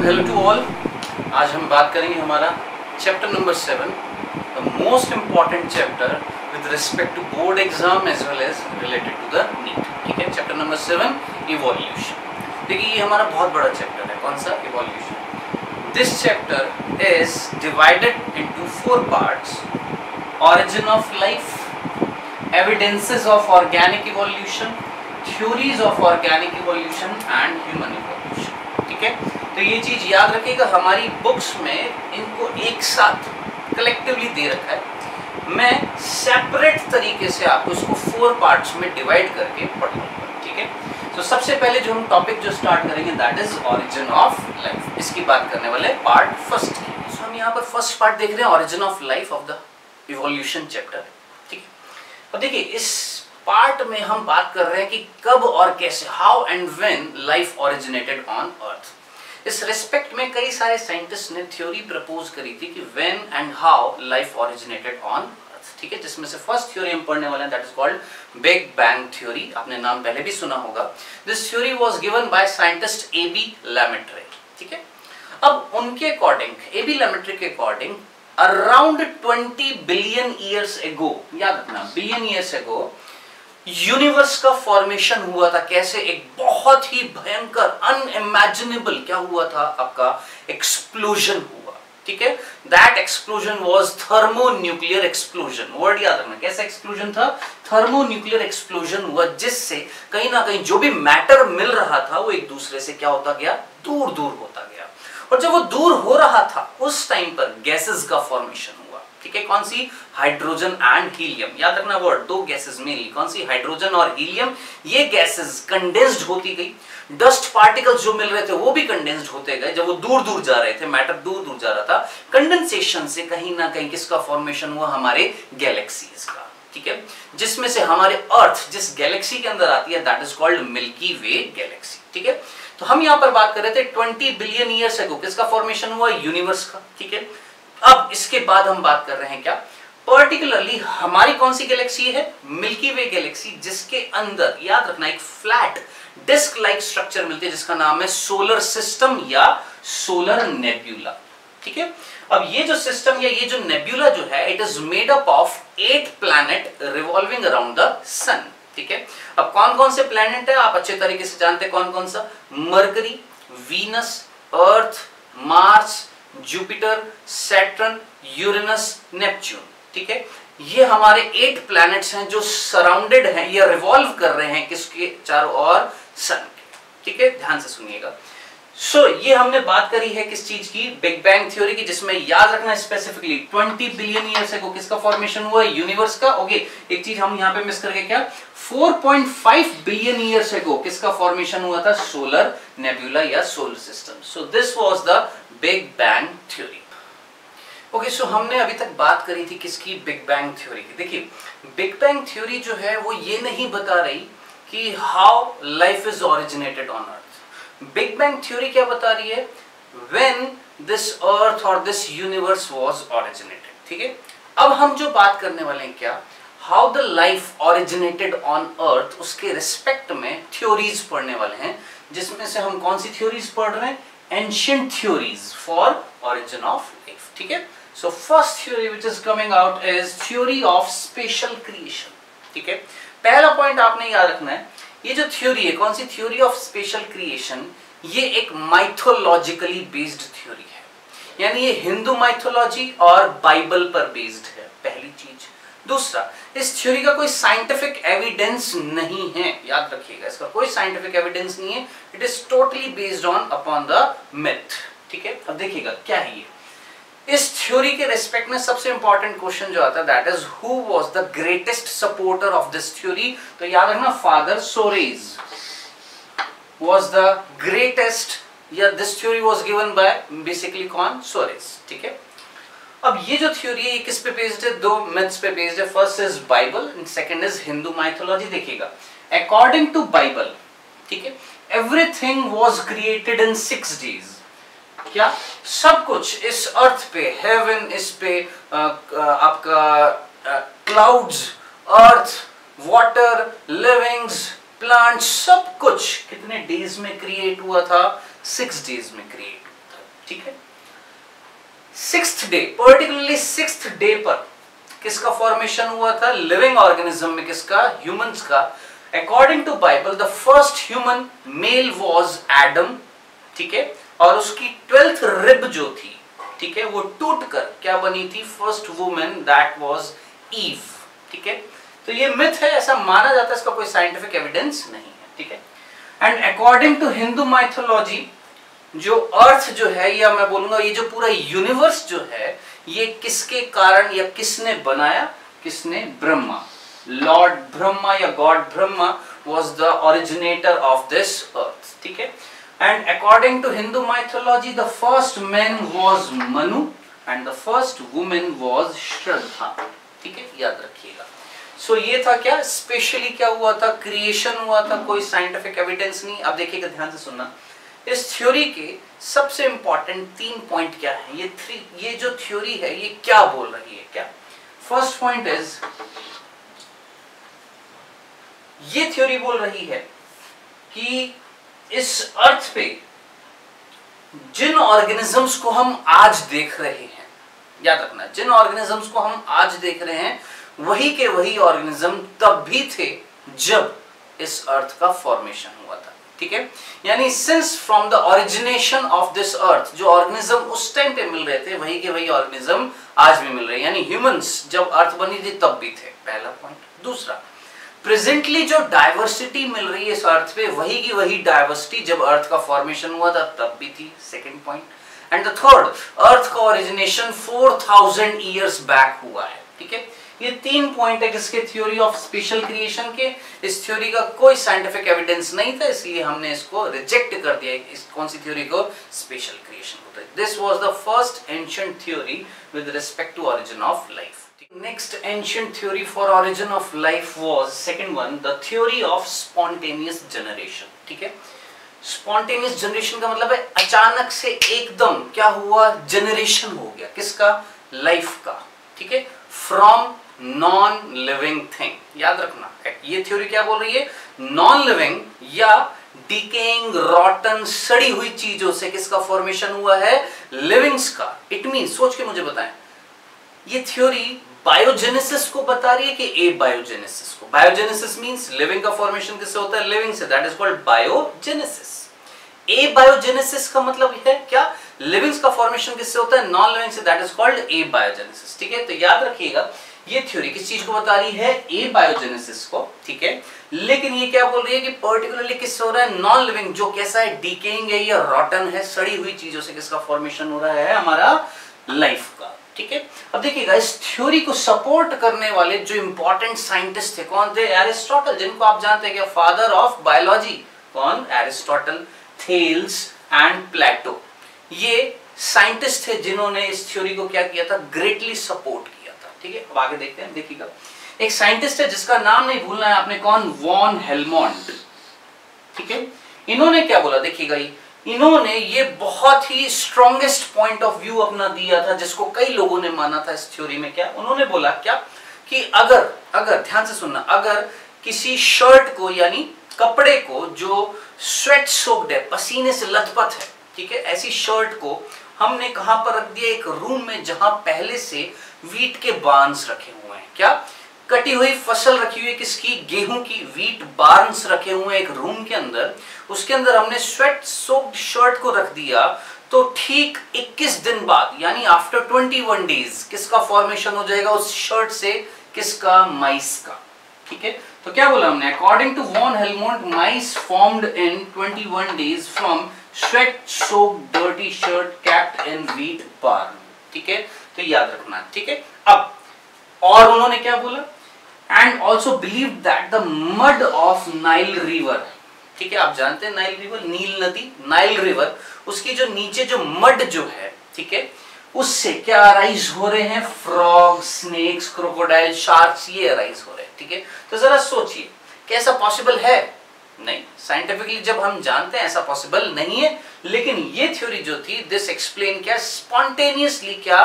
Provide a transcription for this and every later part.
Hello to all. आज हम बात करेंगे हमारा chapter number 7, the most important chapter with respect to board exam as well as related to the NEET. ठीक है, चैप्टर नंबर 7 इवोल्यूशन। देखिए ये हमारा बहुत बड़ा चैप्टर है। कौन सा? Evolution. This chapter is divided into 4 parts: origin of life, evidences of organic evolution, theories of organic evolution and human evolution। ठीक है, तो ये चीज याद रखिएगा, हमारी बुक्स में इनको एक साथ कलेक्टिवली दे रखा है। मैं सेपरेट तरीके से आपको इसको 4 पार्ट्स में डिवाइड करके पढ़ाऊंगा। ठीक है, तो सबसे पहले जो हम टॉपिक जो स्टार्ट करेंगे that is origin of life. इसकी बात करने वाले पार्ट फर्स्ट की। तो हम यहाँ पर फर्स्ट पार्ट देख रहे हैं, origin of life of the evolution chapter. ठीक है, और देखिए इस पार्ट में हम बात कर रहे हैं कि कब और कैसे, how and when life originated on earth. इस रिस्पेक्ट में कई सारे साइंटिस्ट ने थ्योरी प्रपोज करी थी कि when and how life originated on earth. ठीक है, जिसमें से फर्स्ट थ्योरी हम पढ़ने वाले हैं that is called big bang theory. आपने नाम पहले भी सुना होगा। This theory was given by scientist Abbe Lemaitre. ठीक है, अब उनके अकॉर्डिंग, एबी लैमेट्रे के according, around 20 billion years ago, याद रखना बिलियन ईयर्स एगो, यूनिवर्स का फॉर्मेशन हुआ था। कैसे? एक बहुत ही भयंकर अनइमेजिनेबल क्या हुआ था, आपका एक्सप्लोजन हुआ। ठीक है, that explosion was thermonuclear explosion. Word याद रखना, कैसा एक्सप्लोजन था? थर्मोन्यूक्लियर एक्सप्लोजन हुआ, जिससे कहीं ना कहीं जो भी मैटर मिल रहा था वो एक दूसरे से क्या होता गया, दूर दूर होता गया। और जब वो दूर हो रहा था उस टाइम पर गैसेस का फॉर्मेशन हुआ। ठीक है, कौन सी? Hydrogen and helium. याद रखना वर्ड, 2 गैसेस मेनली। कौन सी? हाइड्रोजन और हीलियम। ये गैसेस कंडेंस्ड होती गई, डस्ट पार्टिकल्स जो मिल रहे थे वो भी कंडेंस्ड होते गए। जब वो दूर दूर जा रहे थे, मैटर दूर दूर जा रहा था, कंडेंसेशन से कहीं ना कहीं किसका फॉर्मेशन हुआ? हमारे गैलेक्सीज का। ठीक है, जिसमें से हमारे अर्थ जिस गैलेक्सी के अंदर आती है that is called milky way Galaxy. ठीक है, तो हम यहां पर बात कर रहे थे 20 बिलियन ईयर्स एगो किसका फॉर्मेशन हुआ? यूनिवर्स का। ठीक है, अब इसके बाद हम बात कर रहे हैं क्या, पर्टिकुलरली हमारी कौन सी गैलेक्सी है? मिल्की वे गैलेक्सी, जिसके अंदर याद रखना एक फ्लैट डिस्क लाइक स्ट्रक्चर मिलती है जिसका नाम है सोलर सिस्टम या सोलर नेब्यूला। ठीक है, अब ये जो सिस्टम या ये जो नेब्यूला जो है, it is made up of 8 planet revolving around the sun. ठीक है, अब कौन कौन से प्लैनेट है आप अच्छे तरीके से जानते हैं। कौन कौन सा? Mercury, Venus, Earth, Mars, Jupiter, Saturn, Uranus, Neptune. ठीक है, ये हमारे 8 प्लैनेट्स हैं जो सराउंडेड हैं या रिवॉल्व कर रहे हैं किसके चारों ओर? सन के। ठीक है, ध्यान से सुनिएगा। ये हमने बात करी है किस चीज की? बिग बैंग थ्योरी की, जिसमें याद रखना स्पेसिफिकली 20 बिलियन ईयर्स एगो किसका फॉर्मेशन हुआ? यूनिवर्स का। ओके, एक चीज हम यहां पे मिस करके, क्या 4.5 बिलियन ईयर्स एगो किसका फॉर्मेशन हुआ था? सोलर नेब्यूला या solar system. So this was the big bang theory. Okay, so हमने अभी तक बात करी थी किसकी? बिग बैंग थ्योरी की। देखिए बिग बैंग थ्योरी जो है वो ये नहीं बता रही कि how life is originated on earth. Big bang theory क्या बता रही है? व्हेन दिस अर्थ और दिस यूनिवर्स वाज ओरिजिनेटेड। ठीक है, अब हम जो बात करने वाले हैं क्या, how the life originated on earth, उसके रिस्पेक्ट में थ्योरीज पढ़ने वाले हैं, जिसमें से हम कौन सी थ्योरीज पढ़ रहे हैं? Ancient theories for origin of life. ठीक है, so first theory which is coming out is theory of special creation. ठीक है, पहला पॉइंट आपने याद रखना है, ये जो थ्योरी है, कौन सी? थ्योरी ऑफ स्पेशल क्रिएशन, ये एक माइथोलॉजिकली बेस्ड थ्योरी है, यानी ये हिंदू माइथोलॉजी और बाइबल पर बेस्ड है, पहली चीज। दूसरा, इस थ्योरी का कोई साइंटिफिक एविडेंस नहीं है, याद रखिएगा, इसका कोई साइंटिफिक एविडेंस नहीं है। It is totally based on upon the myth. ठीक है, अब देखिएगा क्या है ये। इस थ्योरी के रिस्पेक्ट में सबसे इंपॉर्टेंट क्वेश्चन जो आता है that is who was the greatest supporter of this theory. तो याद रखना फादर सोरेज वाज द ग्रेटेस्ट, या this theory was given by basically कौन? सोरेज। ठीक है, अब ये जो थ्योरी है ये किस पे बेस्ड है? 2 मिथ्स पे बेस्ड है। First is Bible and second is Hindu mythology. देखिएगा अकॉर्डिंग टू बाइबल, ठीक है, everything was created in 6 days. क्या? सब कुछ इस अर्थ पे, हेवन, इस पे आपका क्लाउड्स, अर्थ, वाटर, लिविंग्स, प्लांट, सब कुछ कितने डेज में क्रिएट हुआ था? 6 डेज में क्रिएट हुआ था। ठीक है। Sixth day, particularly sixth day पर किसका फॉर्मेशन हुआ था? लिविंग ऑर्गेनिज्म में किसका? ह्यूमंस का। According to Bible the first human male was Adam, ठीक है, और उसकी 12th रिब जो थी, ठीक है, वो टूटकर क्या बनी थी? First women, that was Eve, ठीक है। तो ये मिथ है, ऐसा माना जाता है, इसका कोई साइंटिफिक एविडेंस नहीं है, ठीक है। And according to Hindu mythology जो अर्थ जो है, या मैं बोलूंगा ये जो पूरा यूनिवर्स जो है, ये किसके कारण या किसने बनाया? किसने? ब्रह्मा। लॉर्ड ब्रह्मा या God Brahma was the originator of this earth, ठीक है। And according to Hindu mythology the first man was Manu and the first woman was Shraddha, ठीक है, याद रखिएगा। सो ये था क्या? स्पेशली क्या हुआ था? क्रिएशन हुआ था, कोई साइंटिफिक एविडेंस नहीं। अब देखिएगा, ध्यान से सुनना, इस थ्योरी के सबसे इंपॉर्टेंट 3 पॉइंट क्या है? ये जो थ्योरी है ये क्या बोल रही है? क्या फर्स्ट पॉइंट इज, ये थ्योरी बोल रही है कि इस अर्थ पे जिन ऑर्गेनिजम्स को हम आज देख रहे हैं, याद रखना, जिन ऑर्गेनिजम्स को हम आज देख रहे हैं वही के वही ऑर्गेनिज्म तब भी थे जब इस अर्थ का फॉर्मेशन हुआ था, ठीक है। यानी since from the origination of this earth जो ऑर्गेनिज्म उस टाइम पे मिल रहे थे वही के वही ऑर्गेनिज्म आज भी मिल रहे हैं, यानी ह्यूमंस जब अर्थ बनी थी तब भी थे, पहला पॉइंट। दूसरा, प्रेजेंटली जो डाइवर्सिटी मिल रही है इस अर्थ पे वही की वही डाइवर्सिटी जब अर्थ का फॉर्मेशन हुआ था तब भी थी, second point. And the third, earth का ओरिजिनेशन 4000 ईयर्स बैक हुआ है, ठीक है। ये 3 पॉइंट है किसके? थ्योरी ऑफ स्पेशल क्रिएशन के। इस थ्योरी का कोई साइंटिफिक एविडेंस नहीं था, इसलिए हमने इसको रिजेक्ट कर दिया। इस कौन सी थ्योरी को? स्पेशल क्रिएशन को। This was the first ancient theory with respect to origin of life. Next ancient theory for origin of life was second one, the theory of spontaneous generation, ठीक है। Spontaneous generation का मतलब है अचानक से एकदम क्या हुआ? जनरेशन हो गया, किसका? लाइफ का, ठीक है, फ्रॉम नॉन लिविंग थिंग। याद रखना, ये थ्योरी क्या बोल रही है? नॉन लिविंग या डिकेइंग, रॉटन, सड़ी हुई चीजों से किसका फॉर्मेशन हुआ है? लिविंग्स का। इट मीन, सोच के मुझे बताएं, ये थ्योरी बायोजेनेसिस को बता रही है कि ए बायोजेनेसिस को? बायोजेनेसिस मींस लिविंग का फॉर्मेशन किससे होता है? लिविंग से, that is called biogenesis. A biogenesis का मतलब है क्या? लिविंग्स का फॉर्मेशन किससे होता है? नॉन लिविंग से, that is called a biogenesis, ठीक है। तो याद रखिएगा, ये थ्योरी किस चीज को बता रही है? ए बायोजेनेसिस को, ठीक है। लेकिन ये क्या बोल रही है कि पर्टिकुलरली किससे हो रहा है? नॉन लिविंग, जो कैसा है? डिकेइंग है या रॉटन है, सड़ी हुई चीजों से किसका फॉर्मेशन हो रहा है? हमारा लाइफ का, ठीक है। अब देखिएगा, इस थ्योरी को सपोर्ट करने वाले जो इंपॉर्टेंट साइंटिस्ट थे कौन थे? एरिस्टोटल, जिनको आप जानते हैं कि फादर ऑफ बायोलॉजी। कौन? एरिस्टोटल, थेल्स एंड प्लेटो। ये साइंटिस्ट थे जिन्होंने इस थ्योरी को क्या किया था? ग्रेटली सपोर्ट किया था, ठीक है। अब आगे देखते हैं, देखिएगा, एक साइंटिस्ट है जिसका नाम नहीं भूलना है आपने, कौन? वॉन हेलमोंट, ठीक है। इन्होंने क्या बोला? देखिएगा, इन्होंने ये बहुत ही स्ट्रॉन्गेस्ट पॉइंट ऑफ व्यू अपना दिया था जिसको कई लोगों ने माना था इस थ्योरी में। क्या उन्होंने बोला? क्या कि अगर ध्यान से सुनना, अगर किसी शर्ट को यानी कपड़े को जो स्वेट सोक्ड है, पसीने से लथपथ है, ठीक है, ऐसी शर्ट को हमने कहां पर रख दिया? एक रूम में जहां पहले से वीट के बार्न्स रखे हुए हैं। क्या? कटी हुई फसल रखी हुई है, किसकी? गेहूं की। वीट बार्न्स रखे हुए हैं एक रूम के अंदर, उसके अंदर हमने स्वेट सोक्ड शर्ट को रख दिया। तो ठीक 21 दिन बाद यानी आफ्टर 21 डेज किसका फॉर्मेशन हो जाएगा उस शर्ट से? किसका? माइस का, ठीक है। तो क्या बोला हमने? According to von Helmont, mice formed in 21 days from sweat soaked dirty shirt capped in wheat barn, ठीक है। तो याद रखना, ठीक है। अब और उन्होंने क्या बोला? And also believe that the mud of Nile river, ठीक है, आप जानते हैं नाइल रिवर, नील नदी, नाइल रिवर, उसकी जो नीचे जो मड जो है, ठीक है, उससे क्या अराइज हो रहे हैं? फ्रॉग, स्नेक्स, क्रोकोडाइल, शार्क्स, ये अराइज हो रहे हैं, ठीक है। तो जरा सोचिए, क्या ऐसा पॉसिबल है? नहीं, साइंटिफिकली जब हम जानते हैं ऐसा पॉसिबल नहीं है, लेकिन ये थ्योरी जो थी, दिस एक्सप्लेन क्या? स्पॉन्टेनियसली क्या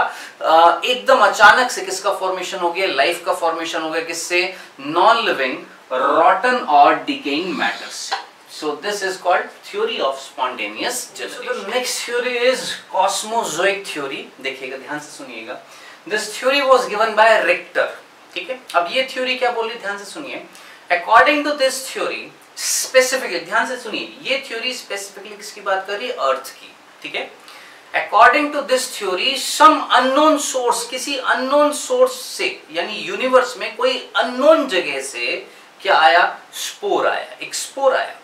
एकदम अचानक से किसका फॉर्मेशन हो गया? लाइफ का फॉर्मेशन हो गया, किससे? नॉन लिविंग, रॉटन और डिकेइंग मैटर से। So this is called theory of spontaneous generation. So the next theory is cosmozoic theory. देखिएगा, ध्यान से सुनिएगा. This theory was given by Richter. ठीक है, अब ये थ्योरी क्या बोल रही है, ध्यान से सुनिए. According to this theory, specifically ध्यान से सुनिए, ये थ्योरी स्पेसिफिकली किसकी बात कर रही है, अर्थ की. ठीक है. According to this theory, some unknown source, किसी unknown source से, यानी यूनिवर्स में कोई unknown जगह से क्या आया, स्पोर आया, एक स्पोर आया,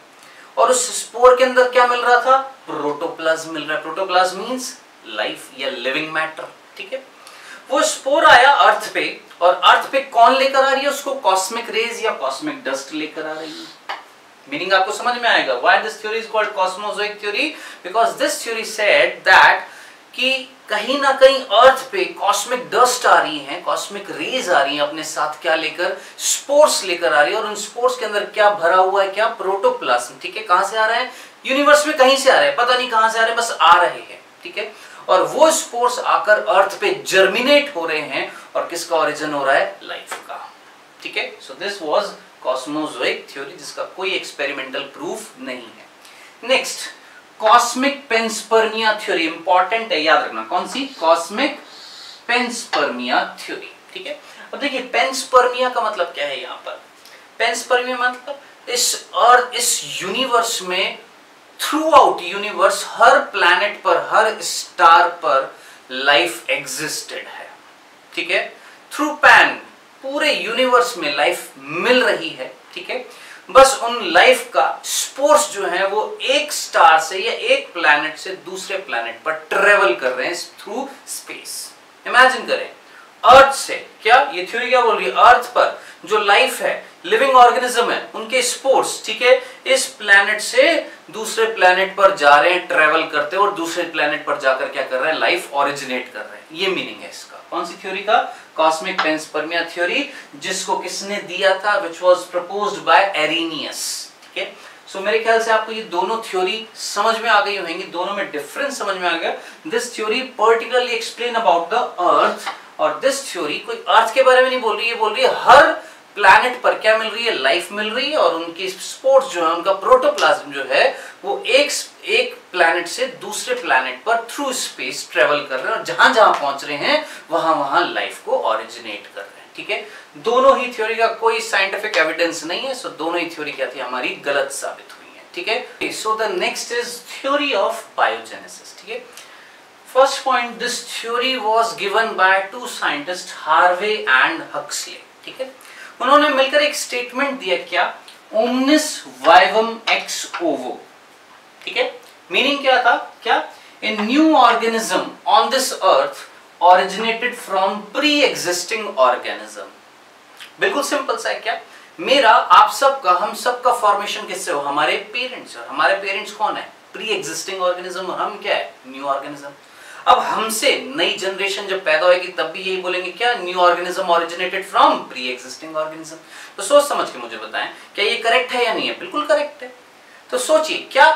और उस स्पोर के अंदर क्या मिल रहा था, प्रोटोप्लाज्म मिल रहा है. प्रोटोप्लाज्म मींस लाइफ या लिविंग मैटर. ठीक है, वो स्पोर आया अर्थ पे, और अर्थ पे कौन लेकर आ रही है उसको, कॉस्मिक रेज या कॉस्मिक डस्ट लेकर आ रही है. मीनिंग आपको समझ में आएगा. Why this theory is called cosmozoic theory, because this theory said that कि कहीं ना कहीं अर्थ पे कॉस्मिक डस्ट आ रही है, कॉस्मिक रेज आ रही है, अपने साथ क्या लेकर, स्पोर्स लेकर आ रही है, और उन स्पोर्स के अंदर क्या भरा हुआ है, क्या, प्रोटोप्लाज्म. ठीक है, कहां से आ रहा है, यूनिवर्स में कहीं से आ रहा है, पता नहीं कहां से आ रहे हैं, बस आ रहे हैं. ठीक है, और वो स्पोर्स आकर अर्थ पे जर्मिनेट हो रहे हैं, और किसका ओरिजिन हो रहा है, लाइफ का. ठीक है, so this was cosmozoic theory, जिसका कोई एक्सपेरिमेंटल प्रूफ नहीं है. Next, cosmic panspermia theory. Important है, याद रखना. कौन सी, कॉस्मिक पेंस्पर्मिया थ्योरी. ठीक है, अब देखिए पेंस्पर्मिया का मतलब क्या है. यहाँ पर पेंस्पर्मिया मतलब इस यूनिवर्स में, थ्रू आउट यूनिवर्स, हर प्लैनेट पर, हर स्टार पर लाइफ एग्जिस्टेड है. ठीक है, थ्रू पैन पूरे यूनिवर्स में लाइफ मिल रही है. ठीक है, बस उन लाइफ का स्पोर्स जो है वो एक स्टार से या एक प्लैनेट से दूसरे प्लैनेट पर ट्रेवल कर रहे हैं थ्रू स्पेस. इमेजिन करें, अर्थ से, क्या ये थ्योरी क्या बोल रही है, अर्थ पर जो लाइफ है, लिविंग ऑर्गेनिज्म है, उनके स्पोर्स, ठीक है, इस प्लैनेट से दूसरे प्लैनेट पर जा रहे हैं, ट्रेवल करते हैं, और दूसरे प्लैनेट पर जाकर क्या कर रहे हैं, लाइफ ओरिजिनेट कर रहे हैं. ये मीनिंग है इसका. कौन सी थ्योरी का, कॉस्मिक पेंस्पर्मिया थ्योरी, जिसको किसने दिया था, which was proposed by erroneous. ठीक है, सो मेरे ख्याल से आपको ये दोनों थ्योरी समझ में आ गई होंगी, दोनों में डिफरेंस समझ में आ गया. This theory particularly explain about the earth, और दिस थ्योरी कोई अर्थ के बारे में नहीं बोल रही है, बोल रही है हर प्लैनेट पर क्या मिल रही है, लाइफ मिल रही है, और उनकी स्पोर्स जो है, उनका प्रोटोप्लाज्म जो है, वो एक प्लैनेट से दूसरे प्लैनेट पर थ्रू स्पेस ट्रेवल कर रहे हैं, और जहां जहां पहुंच रहे हैं वहां वहां लाइफ को ओरिजिनेट कर रहे हैं. ठीक है, दोनों ही थ्योरी का कोई साइंटिफिक एविडेंस नहीं है, सो दोनों ही थ्योरी क्या थी, हमारी गलत साबित हुई है. ठीक है, so the next is theory of biogenesis. ठीक है, first point, this theory was given by two scientist, Harvey and Huxley. ठीक है, उन्होंने मिलकर एक स्टेटमेंट दिया, क्या, ओमनिस वाइवम एक्स ओवो. ठीक है, मीनिंग क्या था, क्या, a new organism on this earth originated from pre existing organism. बिल्कुल सिंपल सा है. क्या, मेरा, आप सबका, हम सबका फॉर्मेशन किससे हो, हमारे पेरेंट्स. और हमारे पेरेंट्स कौन है, प्री एग्जिस्टिंग ऑर्गेनिज्म, और हम क्या है, न्यू ऑर्गेनिज्म. अब हमसे नई जनरेशन जब पैदा होगी तब भी यही बोलेंगे, क्या, new organism originated from pre existing organism. तो सोच समझ के मुझे बताएं, क्या ये करेक्ट है या नहीं है. बिल्कुल करेक्ट है. तो सोचिए, क्या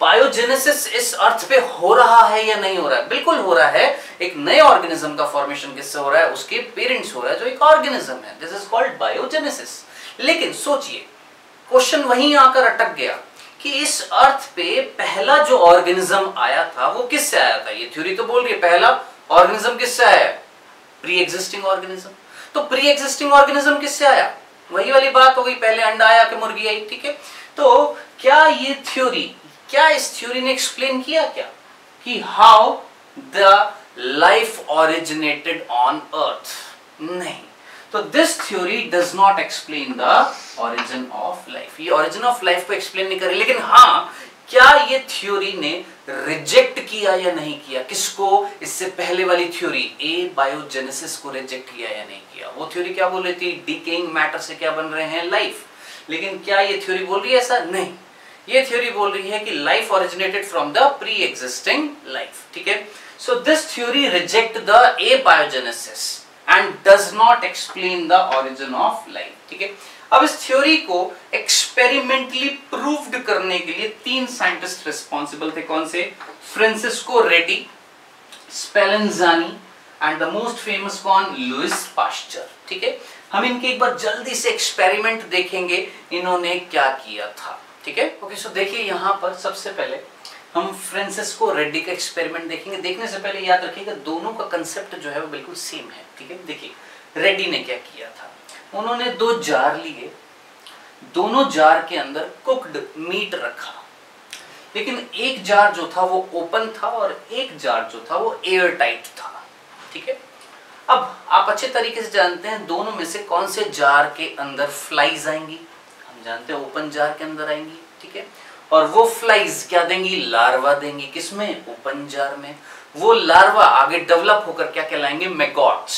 बायोजेनेसिस इस अर्थ पे हो रहा है या नहीं हो रहा है. बिल्कुल हो रहा है. एक नए ऑर्गेनिज्म का फॉर्मेशन किससे हो रहा है, उसके पेरेंट्स हो रहा है, जो एक ऑर्गेनिज्म है. This is called biogenesis. लेकिन सोचिए, क्वेश्चन वहीं आकर अटक गया कि इस अर्थ पे पहला जो ऑर्गेनिज्म आया था वो किससे आया था. ये थ्योरी तो बोल रही है पहला ऑर्गेनिज्म किससे आया, प्री एग्जिस्टिंग ऑर्गेनिज्म. तो प्री एग्जिस्टिंग ऑर्गेनिज्म किससे आया, वही वाली बात हो गई, पहले अंडा आया कि मुर्गी आई. ठीक है, तो क्या ये थ्योरी, क्या इस थ्योरी ने एक्सप्लेन किया क्या कि how the life originated on earth. नहीं. तो this theory does not explain the origin of life. ये ओरिजिन ऑफ लाइफ को एक्सप्लेन नहीं करे. लेकिन हाँ, क्या ये थ्योरी ने रिजेक्ट किया या नहीं किया, किसको, इससे पहले वाली थ्योरी, ए बायोजेनेसिस को रिजेक्ट किया या नहीं किया. वो थ्योरी क्या बोल रही थी, डिकेइंग मैटर से क्या बन रहे हैं, लाइफ. लेकिन क्या ये थ्योरी बोल रही है ऐसा, नहीं. ये थ्योरी बोल रही है कि life originated from the pre existing life. ठीक है, so this theory reject the A biogenesis and does not explain the origin of life. ठीक है, अब इस थ्योरी को एक्सपेरिमेंटली प्रूव्ड करने के लिए 3 साइंटिस्ट रिस्पॉन्सिबल थे. कौन से, Francesco Redi, Spallanzani, and the most famous कौन, लुइस पास्चर. ठीक है, हम इनके एक बार जल्दी से एक्सपेरिमेंट देखेंगे, इन्होंने क्या किया था. ठीक है। ओके, सो देखिए यहाँ पर सबसे पहले हम फ्रांसिस्को रेड्डी का एक्सपेरिमेंट देखेंगे। देखने से पहले याद रखिएगा दोनों का कंसेप्ट जो है वो बिल्कुल सेम है, ठीक है। देखिए रेड्डी ने क्या किया था, उन्होंने 2 जार लिए, दोनों जार के अंदर कुक्ड मीट रखा, लेकिन एक जार जो था वो ओपन था और एक जार जो था वो एयर टाइट था, ठीक है। अब आप अच्छे तरीके से जानते हैं दोनों में से कौन से जार के अंदर फ्लाइज आएंगी। हम जानते हैं ओपन जार के अंदर आएंगी, ठीक है। और वो फ्लाइज क्या देंगी, लार्वा देंगी, किसमें, ओपन जार में। वो लार्वा आगे डेवलप होकर क्या कहलाएंगे, मैगॉट्स।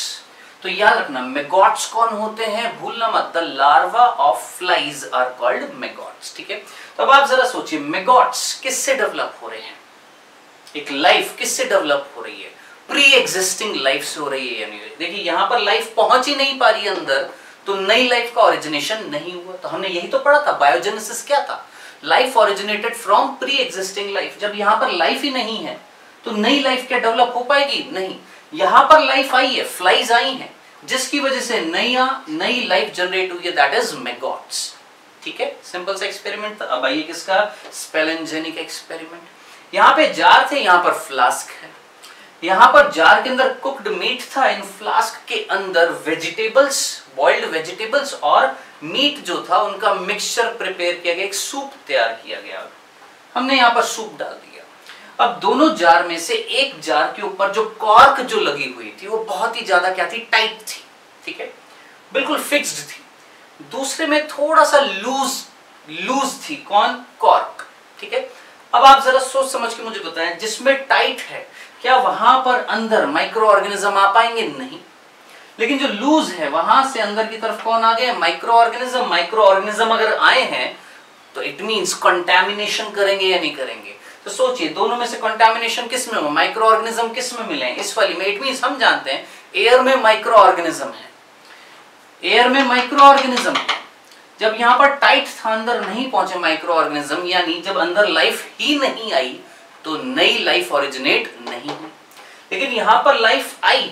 तो याद रखना मैगॉट्स कौन होते हैं, भूलना मत, the larva of flies are called maggots, ठीक है। तो अब आप जरा सोचिए मैगॉट्स किससे डेवलप हो रहे हैं, एक लाइफ किससे डेवलप हो रही है, प्री एग्जिस्टिंग लाइफ से हो रही है। यानी देखिए यहाँ पर लाइफ पहुंच ही नहीं पा रही है अंदर, तो नई लाइफ का ओरिजिनेशन नहीं हुआ। तो हमने यही तो पढ़ा था, बायोजेनेसिस क्या था, life originated from pre existing life. जब यहाँ पर लाइफ ही नहीं है तो नई लाइफ क्या डेवलप हो पाएगी, नहीं। यहाँ पर लाइफ आई है, फ्लाइज आई हैं, जिसकी वजह से नई लाइफ जनरेट हुई है, दैट इज मैगॉट्स, ठीक है। सिंपल सा एक्सपेरिमेंट था। अब आइए किसका, स्पेलेंजेनी एक्सपेरिमेंट। यहाँ पे जार थे, यहाँ पर फ्लास्क है। यहाँ पर जार के अंदर कुक्ड मीट था, इन फ्लास्क के अंदर वेजिटेबल्स, बॉइल्ड वेजिटेबल्स और मीट जो था उनका मिक्सचर प्रिपेयर किया गया, एक सूप तैयार किया गया। हमने यहाँ पर सूप डाल दिया। अब दोनों जार में से एक जार के ऊपर जो कॉर्क जो लगी हुई थी वो बहुत ही ज्यादा क्या थी, टाइट थी, ठीक है, बिल्कुल फिक्स्ड थी। दूसरे में थोड़ा सा लूज थी, कौन, कॉर्क, ठीक है। अब आप जरा सोच समझ के मुझे बताएं, जिसमें टाइट है क्या वहां पर अंदर माइक्रो ऑर्गेनिज्म आ पाएंगे, नहीं। लेकिन जो लूज है वहां से अंदर की तरफ कौन आ गए, माइक्रो ऑर्गेनिज्म। माइक्रो ऑर्गेनिज्म अगर आए हैं तो इट मींस कंटैमिनेशन करेंगे या नहीं करेंगे। तो सोचिए दोनों में से कंटैमिनेशन किस में हो, माइक्रो ऑर्गेनिज्म किस में मिले, इस वाली में। इट मींस हम जानते हैं एयर में माइक्रो ऑर्गेनिज्म है, एयर में माइक्रो ऑर्गेनिज्म है। जब यहाँ पर टाइट था, अंदर नहीं पहुंचे माइक्रो ऑर्गेनिज्म, यानी जब अंदर लाइफ ही नहीं आई तो नई लाइफ ओरिजिनेट नहीं हुई। लेकिन यहाँ पर लाइफ आई,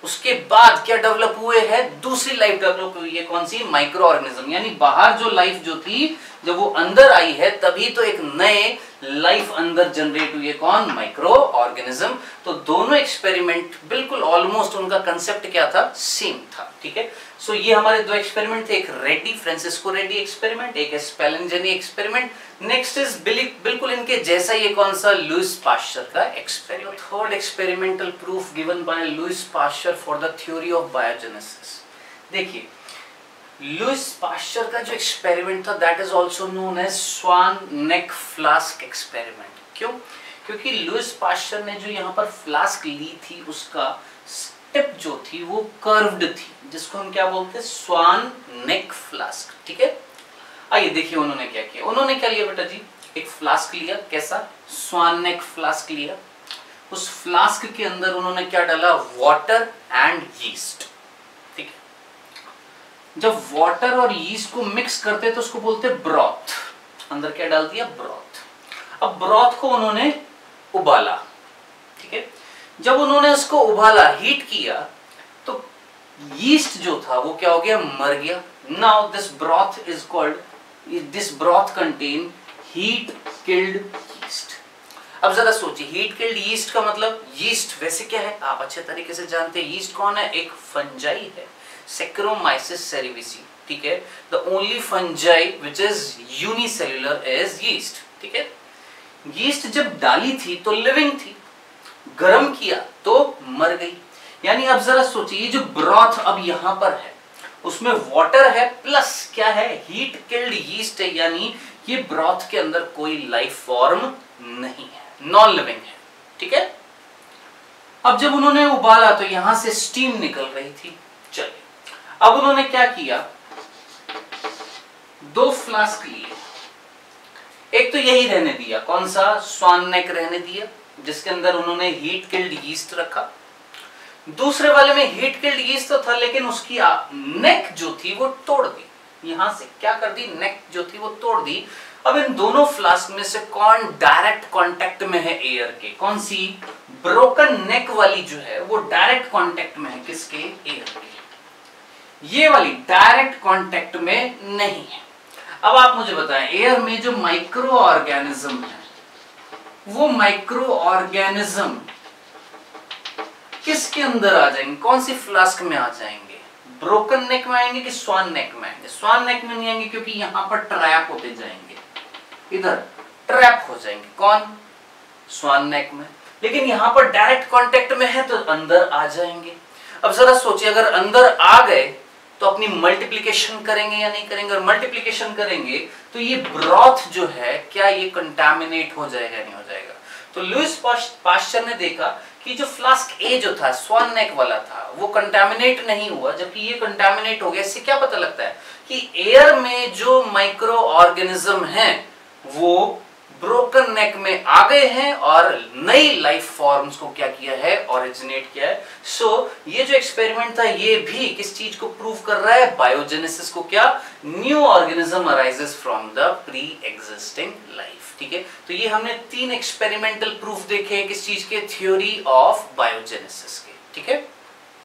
उसके बाद क्या डेवलप हुए हैं, दूसरी लाइफ डेवलप हुई है, कौन सी, माइक्रो ऑर्गेनिज्म। यानी बाहर जो लाइफ जो थी जब वो अंदर आई है तभी तो एक नए लाइफ अंदर जनरेट हुई है, कौन, माइक्रो ऑर्गेनिज्म। तो दोनों एक्सपेरिमेंट बिल्कुल ऑलमोस्ट उनका कंसेप्ट क्या था, सेम था, ठीक है। सो ये हमारे 2 एक्सपेरिमेंट थे, एक रेड्डी, फ्रांसिस्को रेड्डी एक्सपेरिमेंट, एक स्पेलेंजेनी एक्सपेरिमेंट। नेक्स्ट इज बिल्कुल इनके जैसा ये कौन सा, लुईस पास्चर का experiment. Third experimental proof given by Louis Pasteur for the theory of biogenesis. देखिए लुईस पास्चर का जो एक्सपेरिमेंट था that is also known as swan neck flask experiment. क्यों, क्योंकि लुईस पास्चर ने जो यहाँ पर फ्लास्क ली थी उसका टिप जो थी वो कर्व्ड थी, जिसको हम क्या बोलते हैं, स्वान नेक फ्लास्क, ठीक है। आइए देखिए उन्होंने क्या किया। उन्होंने क्या लिया बेटा जी, एक फ्लास्क लिया, कैसा, स्वान नेक फ्लास्क लिया। उस फ्लास्क के अंदर उन्होंने क्या डाला, वाटर एंड यीस्ट, ठीक है। जब वाटर और यीस्ट को मिक्स करते तो उसको बोलते ब्रॉथ। अंदर क्या डाल दिया, ब्रॉथ। अब ब्रॉथ को उन्होंने उबाला, ठीक है। जब उन्होंने उसको उबाला, हीट किया, तो यीस्ट जो था वो क्या हो गया, मर गया। Now this broth is called, this broth contain heat killed yeast. अब जरा सोचिए हीट किल्ड यीस्ट का मतलब, यीस्ट वैसे क्या है आप अच्छे तरीके से जानते हैं। यीस्ट कौन है, एक फंजाई है, Saccharomyces cerevisiae, ठीक है। The only fungi which is unicellular is yeast, ठीक है। यीस्ट जब डाली थी तो लिविंग थी, गर्म किया तो मर गई। यानी अब जरा सोचिए ये जो ब्रॉथ अब यहां पर है उसमें वाटर है प्लस क्या है, हीट किल्ड यीस्ट है, यानी ये ब्रॉथ के अंदर कोई लाइफ फॉर्म नहीं है, नॉन लिविंग है, ठीक है। अब जब उन्होंने उबाला तो यहां से स्टीम निकल रही थी। चलिए अब उन्होंने क्या किया, 2 फ्लास्क लिए, एक तो यही रहने दिया, कौन सा, स्वान नेक रहने दिया, जिसके अंदर उन्होंने हीट किल्ड यीस्ट रखा। दूसरे वाले में हीट किल्ड यीस्ट तो था लेकिन उसकी नेक जो थी वो तोड़ दी, यहां से क्या कर दी, नेक जो थी वो तोड़ दी। अब इन दोनों फ्लास्क में से कौन डायरेक्ट कांटेक्ट में है एयर के, कौन सी, ब्रोकन नेक वाली जो है वो डायरेक्ट कांटेक्ट में है, किसके, एयर के। ये वाली डायरेक्ट कांटेक्ट में नहीं है। अब आप मुझे बताएं, एयर में जो माइक्रो ऑर्गेनिज्म है, वो माइक्रो ऑर्गेनिज्म किसके अंदर आ जाएंगे, कौन सी फ्लास्क में आ जाएंगे? ब्रोकन नेक में आएंगे कि स्वान नेक में आएंगे? स्वान नेक में नहीं आएंगे, क्योंकि यहां पर ट्रैप होते जाएंगे, इधर ट्रैप हो जाएंगे। कौन? स्वान नेक में। लेकिन यहां पर डायरेक्ट कांटेक्ट में है तो अंदर आ जाएंगे। अब जरा सोचिए, अगर अंदर आ गए तो अपनी मल्टीप्लिकेशन करेंगे या नहीं करेंगे? और मल्टीप्लिकेशन करेंगे तो ये ब्रॉथ जो है, क्या ये कंटामिनेट हो जाएगा, नहीं हो जाएगा? तो लुईस पाश्चर ने देखा कि जो फ्लास्क ए जो था, स्वान नेक वाला था, वो कंटामिनेट नहीं हुआ, जबकि ये कंटामिनेट हो गया। इससे क्या पता लगता है कि एयर में जो माइक्रो ऑर्गेनिज्म हैं वो ब्रोकन नेक में आ गए हैं और नई लाइफ फॉर्म्स को क्या किया है, ओरिजिनेट किया है। सो ये जो एक्सपेरिमेंट था ये भी किस चीज को प्रूव कर रहा है? बायोजेनेसिस को। क्या? New organism arises from the pre existing life. ठीक है, तो ये हमने 3 एक्सपेरिमेंटल प्रूफ देखे हैं किस चीज के? थ्योरी ऑफ बायोजेनेसिस के। ठीक है।